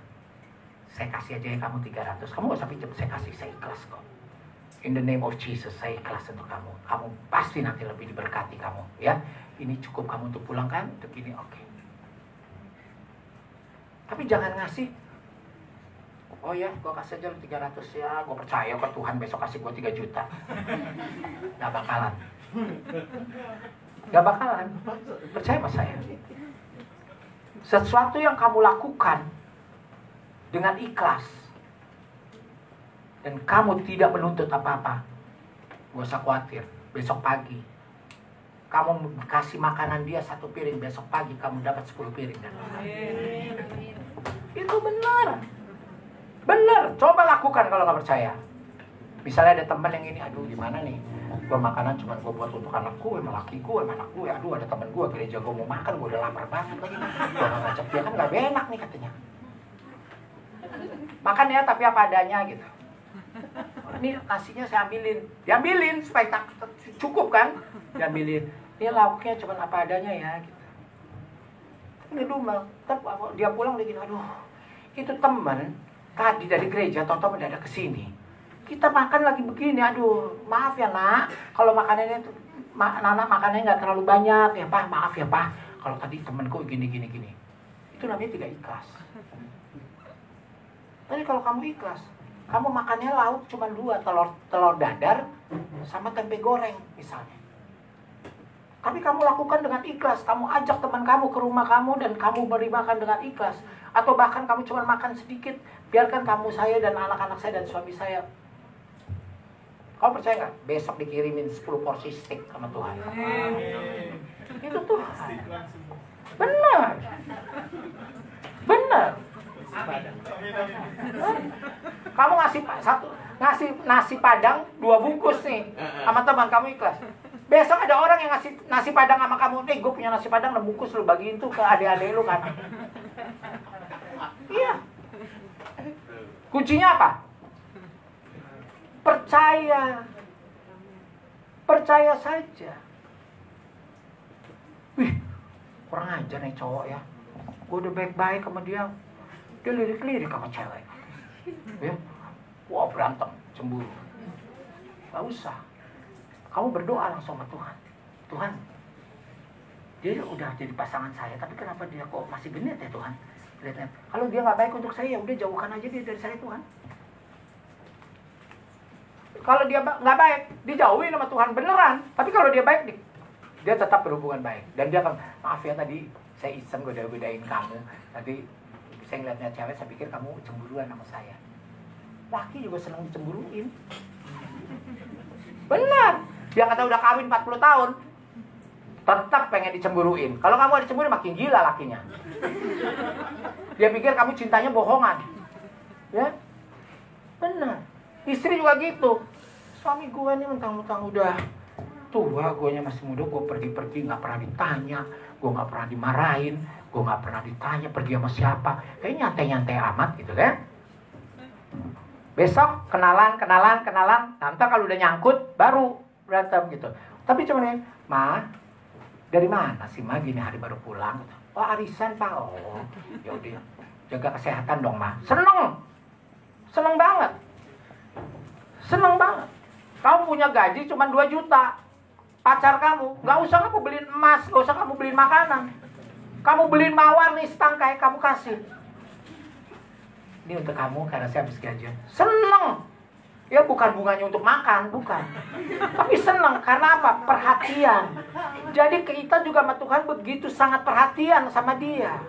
Saya kasih aja ya kamu 300. Kamu gak usah pinjam, saya kasih, saya ikhlas kok. In the name of Jesus, saya ikhlas untuk kamu. Kamu pasti nanti lebih diberkati kamu, ya. Ini cukup kamu untuk pulang kan? Untuk ini, oke. Tapi jangan ngasih. Oh ya, gue kasih aja 300 ya. Gue percaya ke Tuhan besok kasih gue 3 juta. Gak bakalan. Gak bakalan. Percaya sama saya. Sesuatu yang kamu lakukan dengan ikhlas dan kamu tidak menuntut apa-apa, gak usah khawatir. Besok pagi kamu kasih makanan dia 1 piring, besok pagi kamu dapat 10 piring dan itu benar. Coba lakukan kalau nggak percaya. Misalnya ada teman yang ini, aduh gimana nih, gue makanan cuma gue buat untuk anak gue, sama laki gue, sama anak gue. Aduh ada teman gue gereja gue mau makan, gue udah lapar banget lagi. Gue nggak ngajak dia kan nggak enak nih katanya. Makan ya tapi apa adanya gitu. Ini nasinya saya ambilin, diambilin supaya cukup kan. diambilin. Ini lauknya cuma apa adanya ya. Gitu. Ngedumel. Dia pulang dia gini, aduh, itu teman tadi dari gereja, toto mendadak ke sini. Kita makan lagi begini, aduh, maaf ya nak, kalau makanannya Nana makanannya nggak terlalu banyak ya Pak, maaf ya Pak. Kalau tadi temanku gini. Itu namanya tidak ikhlas. Tapi kalau kamu ikhlas, kamu makannya lauk cuma 2, telur dadar sama tempe goreng misalnya. Tapi kamu lakukan dengan ikhlas, kamu ajak teman kamu ke rumah kamu dan kamu beri makan dengan ikhlas. Atau bahkan kamu cuma makan sedikit, biarkan kamu, saya dan anak-anak saya dan suami saya. Kamu percaya nggak? Besok dikirimin 10 porsi steak sama Tuhan. Itu Tuhan. Benar. Kamu ngasih nasi padang 2 bungkus nih sama teman kamu ikhlas. Besok ada orang yang ngasih nasi padang sama kamu, nih gue punya nasi padang 6 bungkus, lu bagiin tuh ke adik-adik lu kan. Iya. Kuncinya apa? Percaya saja. Wih, kurang ajar nih cowok ya. Gue udah baik-baik sama dia lirik-lirik sama cewek. Ya, wah berantem, cemburu. Gak usah. Kamu berdoa langsung sama Tuhan. Tuhan, dia udah jadi pasangan saya, tapi kenapa dia kok masih genit ya Tuhan? Lihat, kalau dia nggak baik untuk saya, ya udah jauhkan aja dia dari saya Tuhan. Kalau dia nggak baik, dijauhin sama Tuhan beneran. Tapi kalau dia baik, dia tetap berhubungan baik. Dan dia akan, maaf ya tadi saya iseng godain kamu. Nanti saya ngeliatnya cewek, saya pikir kamu cemburuan sama saya. Laki juga senang dicemburuin. Benar. Dia kata udah kawin 40 tahun, tetap pengen dicemburuin. Kalau kamu dicemburuin makin gila lakinya. Dia pikir kamu cintanya bohongan. Ya? Benar. Istri juga gitu. Suami gue nih mentang-mentang udah tua, gue masih muda, gue pergi-pergi gak pernah ditanya, gue gak pernah dimarahin, gue gak pernah ditanya pergi sama siapa. Kayaknya nyantai-nyantai amat gitu kan. Besok kenalan. Nanti kalau udah nyangkut baru berantem gitu. Tapi cuma nih, Ma, dari mana sih Ma, gini hari baru pulang? Oh arisan Pak. Oh yaudah, jaga kesehatan dong Ma. Seneng banget. Kamu punya gaji cuma 2 juta. Pacar kamu, gak usah kamu beliin emas, gak usah kamu beliin makanan. Kamu beliin mawar nih setangkai, kamu kasih. Ini untuk kamu karena saya habis gajian. Seneng. Ya bukan bunganya untuk makan, bukan. Tapi seneng, karena apa? Perhatian. Jadi kita juga sama Tuhan begitu sangat perhatian sama dia.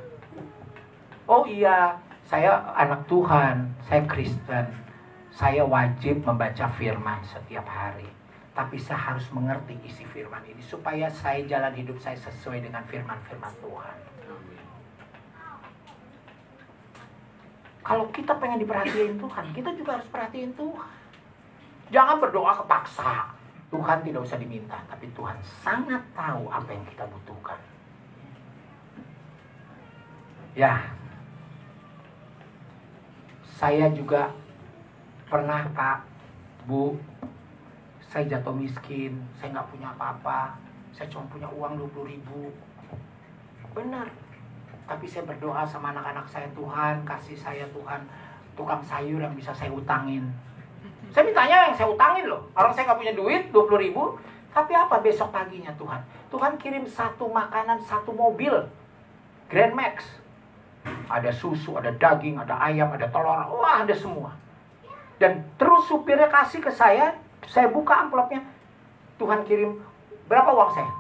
Oh iya, saya anak Tuhan, saya Kristen. Saya wajib membaca firman setiap hari. Tapi saya harus mengerti isi firman ini supaya saya jalan hidup saya sesuai dengan firman-firman Tuhan. Kalau kita pengen diperhatiin Tuhan, kita juga harus perhatiin Tuhan. Jangan berdoa kepaksa. Tuhan tidak usah diminta, tapi Tuhan sangat tahu apa yang kita butuhkan. Ya, saya juga pernah Pak, Bu, saya jatuh miskin, saya nggak punya apa-apa, saya cuma punya uang 20.000. Benar. Tapi saya berdoa sama anak-anak saya, Tuhan kasih saya Tuhan tukang sayur yang bisa saya utangin. Saya mintanya yang saya utangin loh. Orang saya nggak punya duit 20.000. Tapi apa besok paginya Tuhan? Tuhan kirim 1 makanan, 1 mobil Grand Max. Ada susu, ada daging, ada ayam, ada telur. Wah ada semua. Dan terus supirnya kasih ke saya buka amplopnya. Tuhan kirim berapa uang saya?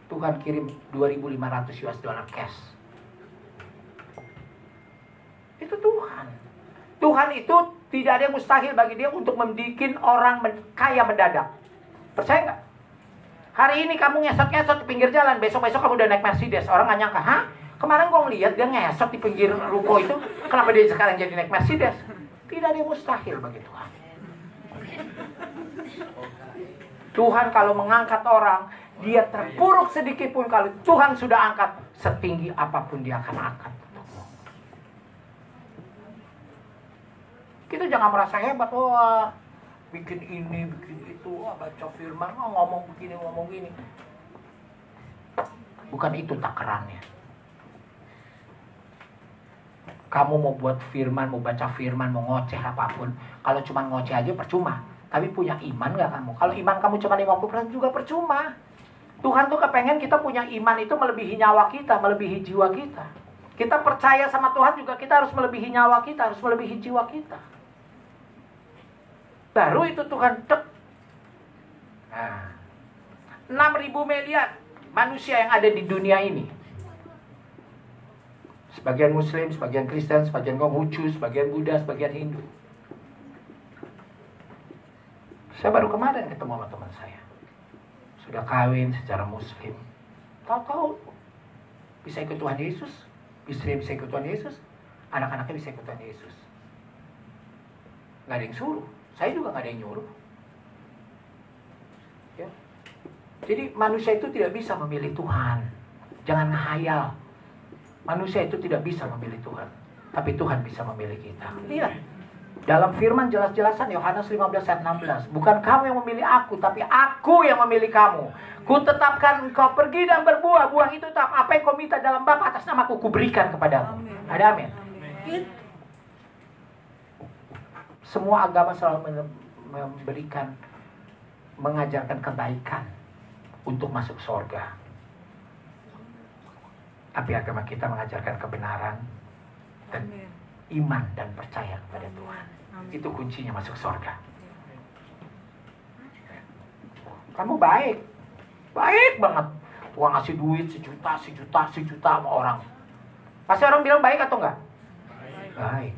Tuhan kirim 2.500 US dollar cash. Itu Tuhan. Tuhan itu tidak ada yang mustahil bagi dia untuk membuat orang kaya mendadak. Percaya nggak? Hari ini kamu ngesot-ngesot di pinggir jalan, besok-besok kamu udah naik Mercedes. Orang nggak nyangka, hah? Kemarin gue ngeliat dia ngesot di pinggir ruko itu, kenapa dia sekarang jadi naik Mercedes? Tidak ada yang mustahil bagi Tuhan. Tuhan kalau mengangkat orang, dia terpuruk sedikit pun, kalau Tuhan sudah angkat, setinggi apapun dia akan angkat. Kita jangan merasa hebat, wah bikin ini, bikin itu, baca firman, ngomong begini, ngomong gini. Bukan itu takarannya. Kamu mau buat firman, mau baca firman, mau ngoceh apapun, kalau cuma ngoceh aja percuma. Tapi punya iman gak kamu? Kalau iman kamu cuma 50% juga percuma. Tuhan tuh kepengen kita punya iman itu melebihi nyawa kita, melebihi jiwa kita. Kita percaya sama Tuhan juga kita harus melebihi nyawa kita, harus melebihi jiwa kita. Baru itu Tuhan cek. Nah, 6.000 miliar manusia yang ada di dunia ini. Sebagian Muslim, sebagian Kristen, sebagian Konghucu, sebagian Buddha, sebagian Hindu. Saya baru kemarin ketemu sama teman saya. Sudah kawin secara Muslim. Tahu-tahu bisa ikut Tuhan Yesus. Istrinya bisa ikut Tuhan Yesus. Anak-anaknya bisa ikut Tuhan Yesus. Gak ada yang suruh. Saya juga gak ada yang nyuruh. Ya. Jadi manusia itu tidak bisa memilih Tuhan. Jangan ngehayal. Manusia itu tidak bisa memilih Tuhan. Tapi Tuhan bisa memilih kita. Lihat. Dalam firman jelas-jelasan Yohanes 15 ayat 16. Bukan kamu yang memilih aku, tapi aku yang memilih kamu. Ku tetapkan engkau pergi dan berbuah. Buah itu tetap apa yang kau minta dalam Bapa atas namaku kuberikan kepadamu. Ada amin. Gitu. Semua agama selalu memberikan, mengajarkan kebaikan untuk masuk surga. Tapi agama kita mengajarkan kebenaran dan iman dan percaya kepada Tuhan. Itu kuncinya masuk surga. Kamu baik. Baik banget. Tuhan ngasih duit sejuta sama orang. Pasti orang bilang baik atau enggak? Baik.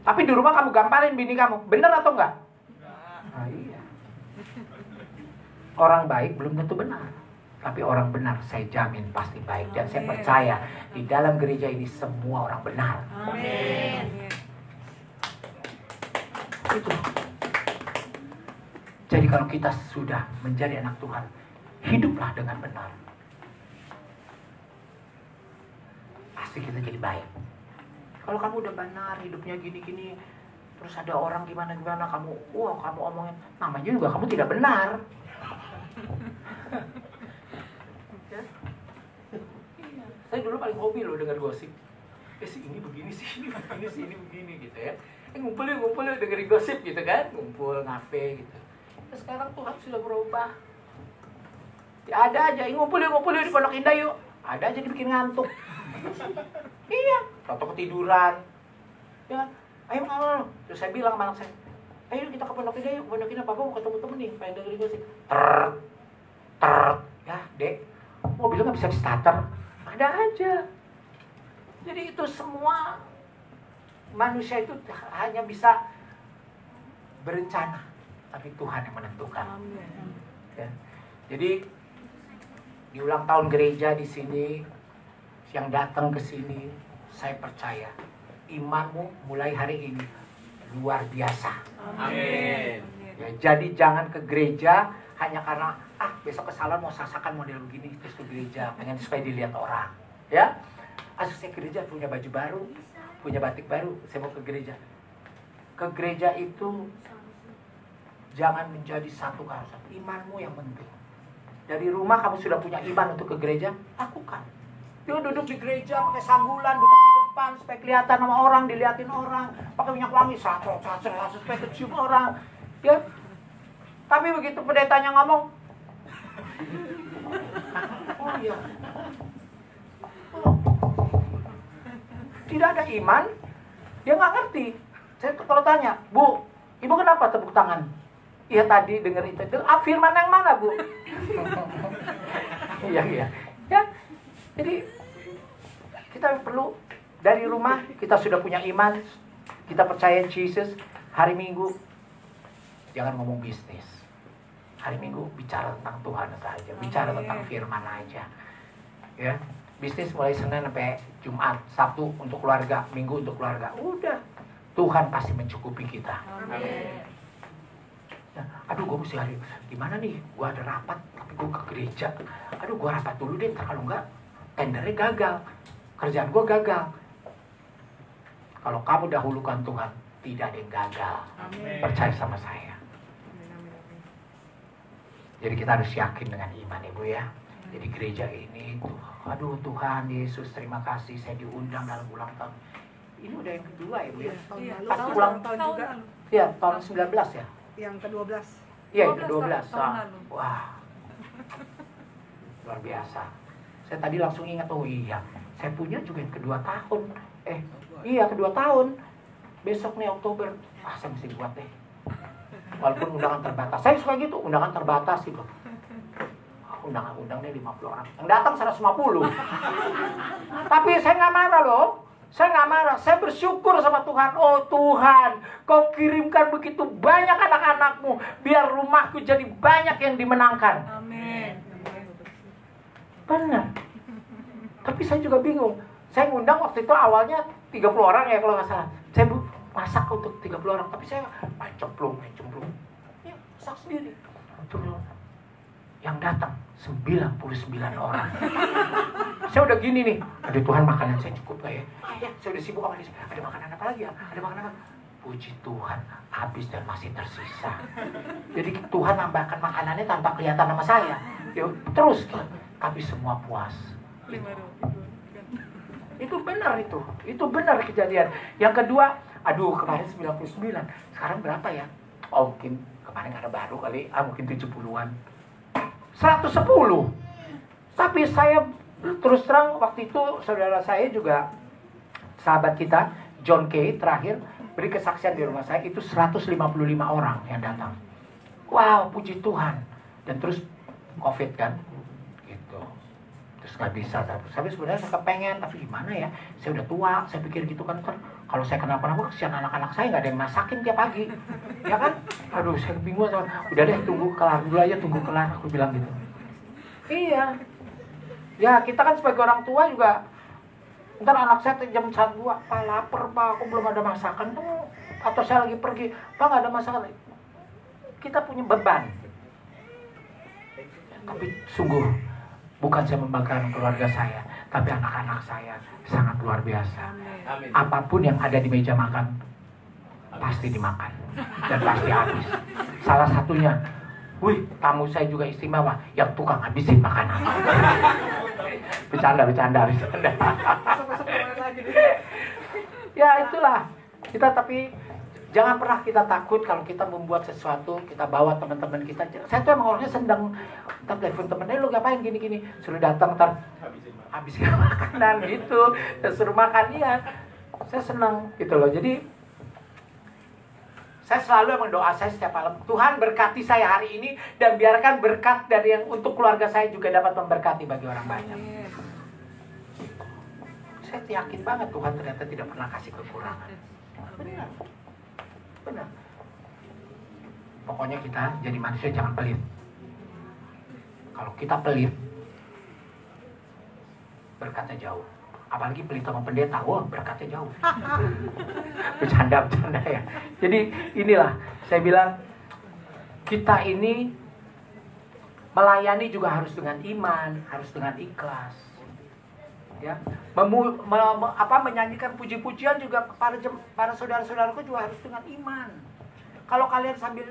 Tapi di rumah kamu gamparin bini kamu. Benar atau enggak? Nah, iya. Orang baik belum tentu benar. Tapi orang benar saya jamin pasti baik. Dan saya percaya di dalam gereja ini semua orang benar. Amin. Itu. Jadi kalau kita sudah menjadi anak Tuhan, hiduplah dengan benar. Pasti kita jadi baik. Kalau kamu udah benar, hidupnya gini-gini, terus ada orang gimana-gimana, kamu omongin, namanya juga kamu tidak benar. Saya dulu paling hobi loh dengar gosip. Si ini begini, si ini begini, si ini begini gitu ya. Ngumpul yuk dengerin gosip gitu kan, ngumpul ngafe gitu. Terus sekarang Tuhan sudah berubah. Ya ada aja, ngumpul yuk di Pondok Indah yuk. Ada aja dibikin ngantuk. Iya, atau ketiduran. Ya, ayo kamu. Terus saya bilang sama anak saya, ayo kita ke Pondok Indah yuk. Pondok Indah, papa mau ketemu temen nih, pengen dengerin gosip. Ya, dek, mobilnya nggak bisa di starter. Ada aja. Jadi itu semua manusia itu hanya bisa berencana, tapi Tuhan yang menentukan. Ya. Jadi di ulang tahun gereja di sini, yang datang ke sini, saya percaya imanmu mulai hari ini luar biasa. Amin. Ya, jadi jangan ke gereja hanya karena besok ke salon mau sasakan model begini terus ke gereja pengen supaya dilihat orang. Ya, saya ke gereja punya baju baru, punya batik baru, saya mau ke gereja. Ke gereja itu jangan menjadi satu kata. Imanmu yang penting. Dari rumah kamu sudah punya iman untuk ke gereja, lakukan. Dia duduk di gereja pakai sanggulan, duduk di depan supaya kelihatan sama orang, dilihatin orang, pakai minyak wangi, supaya kecium orang. Ya. Tapi begitu pendetanya ngomong, oh iya, tidak ada iman, dia nggak ngerti. Saya kalau tanya, Bu, Ibu kenapa tepuk tangan? Iya tadi denger itu. Firman yang mana, Bu? Iya. Ya, jadi kita perlu dari rumah kita sudah punya iman, kita percaya Yesus. Hari Minggu jangan ngomong bisnis. Hari Minggu bicara tentang Tuhan saja, bicara tentang firman aja. Ya, bisnis mulai Senin sampai Jumat, Sabtu untuk keluarga, Minggu untuk keluarga. Udah, Tuhan pasti mencukupi kita. Amin. Ya, aduh, gue mesti hari gimana nih? Gue ada rapat, tapi gue ke gereja. Aduh, gue rapat dulu deh, ntar kalau enggak tendernya gagal, kerjaan gue gagal. Kalau kamu dahulukan Tuhan tidak ada yang gagal. Amin. Percaya sama saya. Jadi kita harus yakin dengan iman, Ibu ya. Jadi gereja ini, aduh Tuhan Yesus, terima kasih saya diundang dalam ulang tahun. Ini udah yang kedua, Ibu ya. Tahun Iya, lalu, Pasti tahun ulang tahun tahun juga. lalu. Iya, tahun 19 ya. Yang ke-12. Iya, yang 12 ke-12. tahun lalu. Wah. Luar biasa. Saya tadi langsung ingat, oh iya, saya punya juga yang kedua tahun. Iya, kedua tahun. Besok nih Oktober. Saya mesti buat deh. Walaupun undangan terbatas. Saya suka gitu, undangan terbatas gitu. Undang-undangnya 50 orang. Yang datang 150. Tapi saya nggak marah loh. Saya nggak marah. Saya bersyukur sama Tuhan. Oh Tuhan, Kau kirimkan begitu banyak anak-anakmu. Biar rumahku jadi banyak yang dimenangkan. Amin. Benar. Tapi saya juga bingung. Saya ngundang waktu itu awalnya 30 orang ya kalau nggak salah. Saya masak untuk 30 orang. Tapi saya main cemplung. Ya, masak sendiri. Yang datang 99 orang. Saya udah gini nih. Aduh Tuhan, makanan saya cukup gak ya? Ya, saya udah sibuk sama dia. Ada makanan apa lagi ya? Ada makanan apa? Puji Tuhan, habis dan masih tersisa. Jadi Tuhan nambahkan makanannya tanpa kelihatan sama saya. Ya, terus, tapi semua puas. Itu benar itu. Itu benar kejadian. Yang kedua, aduh kemarin 99. Sekarang berapa ya? Oh mungkin kemarin ada baru kali. Mungkin 70-an. 110. Tapi saya terus terang waktu itu saudara saya juga sahabat kita John Kay terakhir beri kesaksian di rumah saya itu 155 orang yang datang. Wow, puji Tuhan. Dan terus COVID kan gitu. Terus nggak bisa. Tapi sebenarnya saya kepengen, tapi gimana ya? Saya udah tua, saya pikir gitu kan. Kalau saya kenapa-napa, kesian anak-anak saya nggak ada yang masakin tiap pagi, ya kan? Aduh, saya bingung. Udah deh, tunggu kelar dulu aja, tunggu kelar. Aku bilang gitu. Iya. Ya, kita kan sebagai orang tua juga. Ntar anak saya jam 1, Pak lapar Pak, aku belum ada masakan. Atau saya lagi pergi, Pak nggak ada masakan. Kita punya beban. Tapi sungguh, bukan saya membanggakan keluarga saya, tapi anak-anak saya sangat luar biasa. Amin. Apapun yang ada di meja makan pasti dimakan dan pasti habis. Salah satunya, wih, tamu saya juga istimewa, yang tukang habisin makanan. Bercanda. Ya itulah kita, tapi jangan pernah kita takut kalau kita membuat sesuatu, kita bawa teman-teman kita. Saya tuh emang orangnya sedang, ntar telepon temennya, lu ngapain gini-gini, suruh datang ntar habisin makanan gitu, dan suruh makan. Iya, saya senang gitu loh. Jadi saya selalu emang doa saya setiap malam, Tuhan berkati saya hari ini dan biarkan berkat dari yang untuk keluarga saya juga dapat memberkati bagi orang banyak. Saya yakin banget Tuhan ternyata tidak pernah kasih kekurangan. Benar. Pokoknya kita jadi manusia jangan pelit. Kalau kita pelit, berkatnya jauh. Apalagi pelit sama pendeta, wah berkatnya jauh. Bercanda ya. Jadi inilah saya bilang, kita ini melayani juga harus dengan iman, harus dengan ikhlas. Ya, menyanyikan puji-pujian juga para saudara-saudaraku juga harus dengan iman. Kalau kalian sampai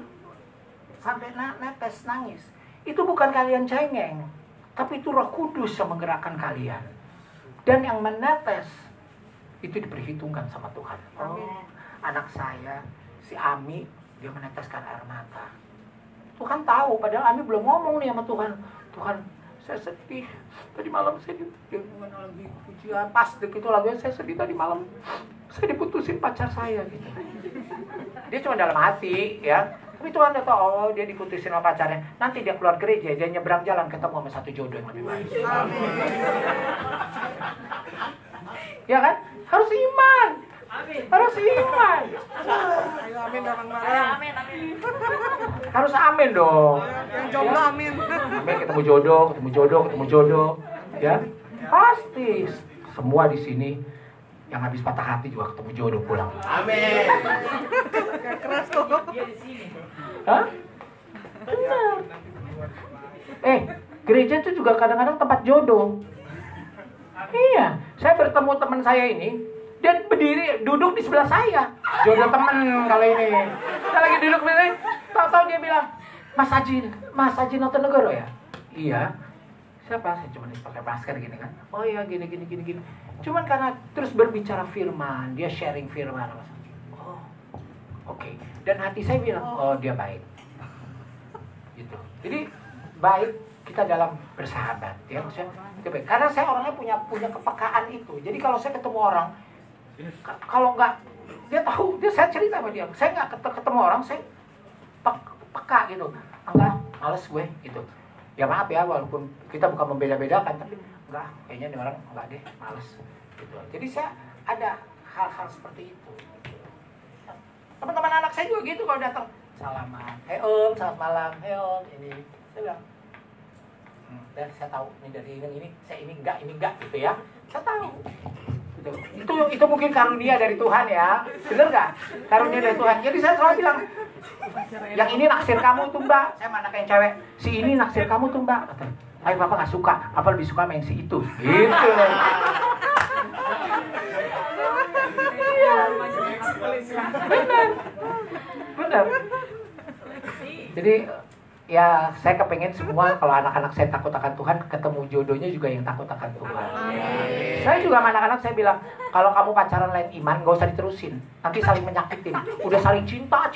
netes nangis, itu bukan kalian cengeng, tapi itu Roh Kudus yang menggerakkan kalian. Dan yang menetes itu diperhitungkan sama Tuhan. Oh, anak saya si Ami, dia meneteskan air mata. Tuhan tahu, padahal Ami belum ngomong nih sama Tuhan. Tuhan, saya sedih. Tadi malam saya lagi pujian, pas begitu lagunya saya sedih tadi malam. Saya diputusin pacar saya gitu. Dia cuma dalam hati ya. Tapi Tuhan udah tahu, oh dia diputusin sama pacarnya. Nanti dia keluar gereja, dia nyebrang jalan ketemu sama satu jodoh yang lebih baik. Ya kan? Harus iman. Harus iman. Ayo amin bareng-bareng. Harus amin dong. Yang jomblo amin. Amin, ketemu jodoh. Ya. Pasti semua di sini yang habis patah hati juga ketemu jodoh pulang. Amin. Kayak keras tuh. Hah? Benar. Gereja itu juga kadang-kadang tempat jodoh. Iya, saya bertemu teman saya ini, Dia berdiri, duduk di sebelah saya. Jodoh temen kalau ini. Kita lagi duduk begini, tahu-tahu dia bilang, Mas Haji Notonegoro ya? Iya. Siapa? Saya cuma pakai masker gini kan. Oh iya, gini. Cuman karena terus berbicara firman, dia sharing firman. Oh, oke. Dan hati saya bilang, oh dia baik. Gitu. Jadi baik kita dalam bersahabat, ya maksudnya itu baik. Karena saya orangnya punya kepekaan itu. Jadi kalau saya ketemu orang, kalau nggak dia tahu, saya cerita sama dia. Saya nggak ketemu orang, saya peka gitu. Enggak, males gue gitu. Ya maaf ya, walaupun kita bukan membeda-bedakan, tapi enggak, kayaknya nih orang enggak deh, males gitu. Jadi saya ada hal-hal seperti itu. Teman-teman anak saya juga gitu kalau datang, salaman, hey om, selamat malam, hey om, ini, saya bilang, dan saya tahu ini dari ini, saya ini enggak gitu ya, saya tahu. Itu mungkin karunia dari Tuhan ya, bener nggak? Karunia dari Tuhan. Jadi saya selalu bilang, yang ini naksir kamu tuh mbak, saya mana kayak cewek, si ini naksir kamu tuh mbak. Ayo bapak nggak suka, apa lebih suka main si itu, gitu. Bener. Jadi ya saya kepengen semua kalau anak-anak saya takut akan Tuhan, ketemu jodohnya juga yang takut akan Tuhan. Saya juga sama anak-anak saya bilang, kalau kamu pacaran lain iman, gak usah diterusin, nanti saling menyakitin. Udah saling cinta,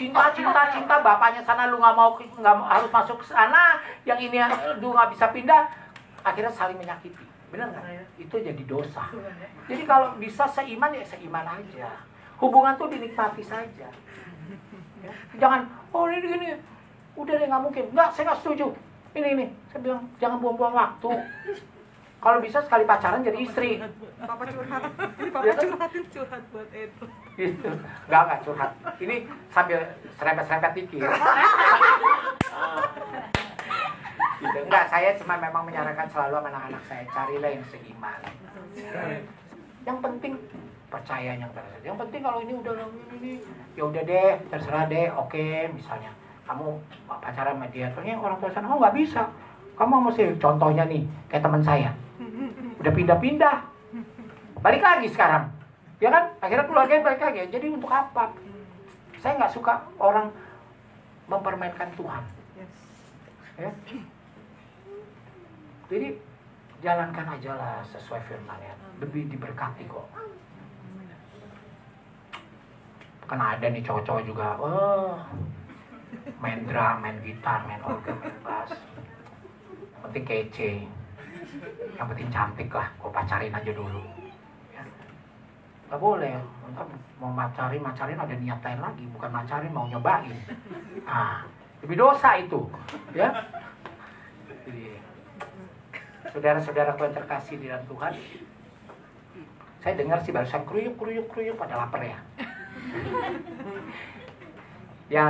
bapaknya sana lu nggak harus masuk ke sana, yang ini lu nggak bisa pindah, akhirnya saling menyakiti. Bener nggak? Itu jadi dosa. Jadi kalau bisa seiman ya seiman aja. Hubungan tuh dinikmati saja. Ya. Jangan, oh ini gini. Udah deh nggak mungkin, nggak, saya nggak setuju. Ini, saya bilang jangan buang-buang waktu. Kalau bisa sekali pacaran jadi istri. Papa curhat, ini papa curhat buat itu. Gitu, nggak curhat. Ini sambil serempet-serempet dikit. Gitu. Enggak, saya cuma memang menyarankan selalu sama anak-anak saya, carilah yang seiman. Yang penting percayanya kepada saya. Yang penting kalau ini udah ini, ya udah deh, terserah deh, oke, misalnya. Kamu pacaran sama dia, ternyata orang tua sana, oh nggak bisa. Kamu mesti contohnya nih, kayak teman saya. Udah pindah-pindah. Balik lagi sekarang. Ya kan? Akhirnya keluarganya balik lagi. Jadi untuk apa? Saya nggak suka orang mempermainkan Tuhan. Ya? Jadi jalankan aja lah sesuai firman-Nya. Lebih diberkati kok. Kan ada nih cowok-cowok juga, main drum, main gitar, main organ, main bass. Yang penting kece, yang penting cantik lah. Kau pacarin aja dulu. Ya. Gak boleh. Ntar mau macarin ada niat lain lagi. Bukan macarin, mau nyobain. Nah, lebih dosa itu. Ya. Jadi, saudara-saudaraku yang terkasih di dalam Tuhan, saya dengar sih barusan kruyuk pada lapar ya. Ya.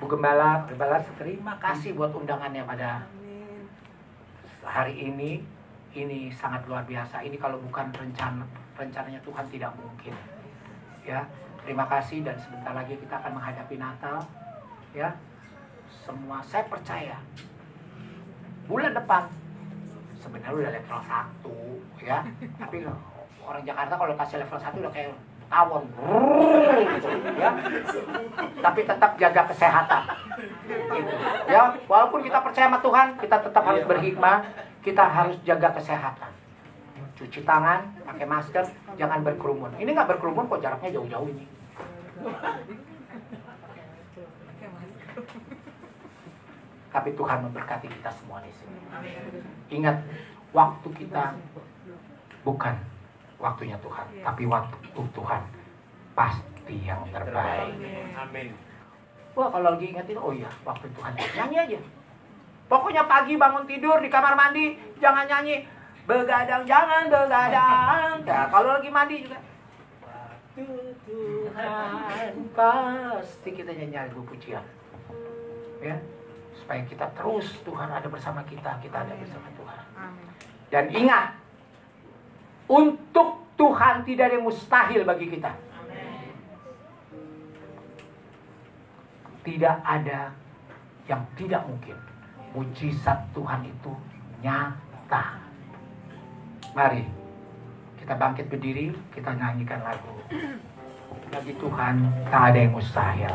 Bu Gembala, terima kasih buat undangannya pada hari ini. Ini sangat luar biasa. Ini kalau bukan rencananya Tuhan tidak mungkin. Ya, terima kasih dan sebentar lagi kita akan menghadapi Natal. Ya, semua saya percaya bulan depan sebenarnya udah level 1 ya. Tapi orang Jakarta kalau kasih level 1 udah kayak tawon, ya. Tapi tetap jaga kesehatan. Gitu. Ya, walaupun kita percaya sama Tuhan, kita tetap harus berhikmah, kita harus jaga kesehatan. Cuci tangan, pakai masker, jangan berkerumun. Ini nggak berkerumun kok, jaraknya jauh-jauh ini. Tapi Tuhan memberkati kita semua di sini. Ingat, waktu kita bukan waktunya Tuhan, tapi waktu Tuhan pasti yang terbaik. Amin. Wah, kalau lagi ingetin, oh iya, waktu Tuhan, nyanyi aja. Pokoknya pagi bangun tidur di kamar mandi, jangan nyanyi begadang, jangan begadang. Ya, kalau lagi mandi juga, waktu Tuhan pasti kita nyanyi lagu pujian. Ya, supaya kita terus Tuhan ada bersama kita ada bersama Tuhan. Dan ingat, untuk Tuhan tidak ada yang mustahil bagi kita. Tidak ada yang tidak mungkin. Mujizat Tuhan itu nyata. Mari kita Kita bangkit berdiri, kita nyanyikan lagu. Bagi Tuhan tak ada yang mustahil.